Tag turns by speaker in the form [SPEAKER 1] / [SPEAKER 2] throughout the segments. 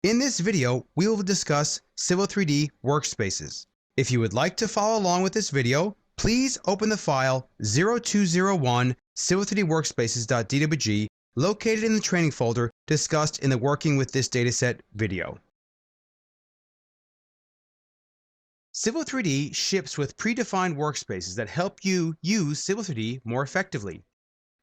[SPEAKER 1] In this video, we will discuss Civil3d Workspaces. If you would like to follow along with this video, please open the file 0201 civil3dworkspaces.dwg located in the training folder discussed in the Working with this Dataset video. Civil3d ships with predefined workspaces that help you use Civil3d more effectively.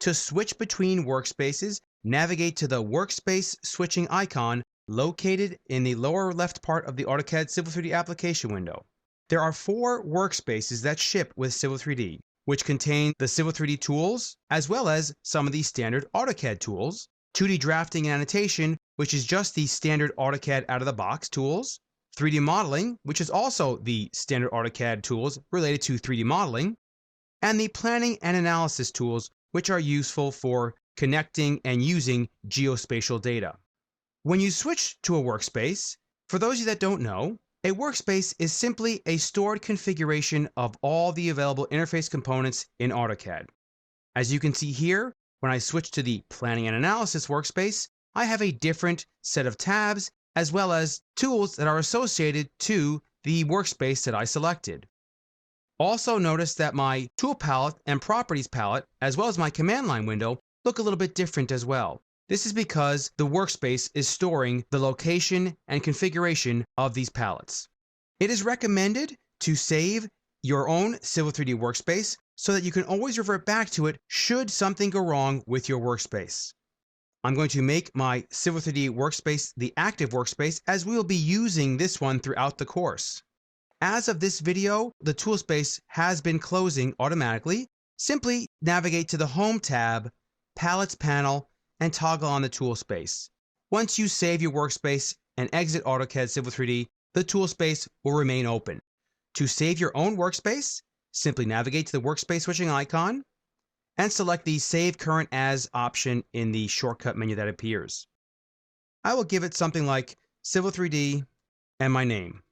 [SPEAKER 1] To switch between workspaces, navigate to the Workspace switching icon located in the lower left part of the AutoCAD Civil3d application window. There are 4 workspaces that ship with Civil3d, which contain the Civil3d tools, as well as some of the standard AutoCAD tools, 2D drafting and annotation, which is just the standard AutoCAD out-of-the-box tools, 3D modeling, which is also the standard AutoCAD tools related to 3D modeling, and the planning and analysis tools, which are useful for connecting and using geospatial data. When you switch to a workspace, for those of you that don't know, a workspace is simply a stored configuration of all the available interface components in AutoCAD. As you can see here, when I switch to the Planning and Analysis workspace, I have a different set of tabs as well as tools that are associated to the workspace that I selected. Also notice that my Tool Palette and Properties Palette, as well as my Command Line window, look a little bit different as well. This is because the workspace is storing the location and configuration of these palettes. It is recommended to save your own Civil3d workspace so that you can always revert back to it should something go wrong with your workspace. I'm going to make my Civil3d workspace the active workspace, as we will be using this one throughout the course. As of this video, the tool space has been closing automatically. Simply navigate to the Home tab, Palettes panel, and toggle on the tool space. Once you save your workspace and exit AutoCAD Civil3d, the tool space will remain open. To save your own workspace, simply navigate to the Workspace switching icon and select the Save Current As option in the shortcut menu that appears. I will give it something like Civil3d and my name,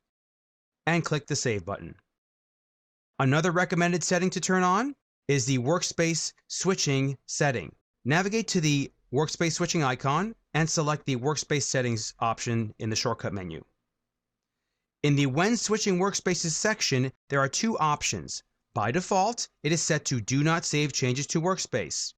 [SPEAKER 1] and click the Save button. Another recommended setting to turn on is the Workspace switching setting. Navigate to the Workspace switching icon and select the Workspace settings option in the shortcut menu. In the When Switching Workspaces section, there are 2 options. By default, it is set to Do Not Save Changes to Workspace.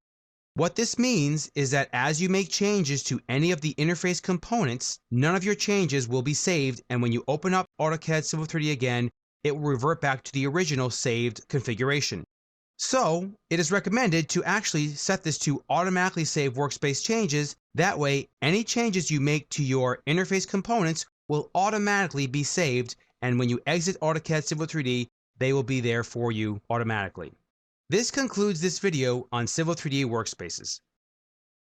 [SPEAKER 1] What this means is that as you make changes to any of the interface components, none of your changes will be saved, and when you open up AutoCAD Civil3d again, it will revert back to the original saved configuration. So, it is recommended to actually set this to automatically save workspace changes. That way, any changes you make to your interface components will automatically be saved, and when you exit AutoCAD Civil3d, they will be there for you automatically. This concludes this video on Civil3d Workspaces.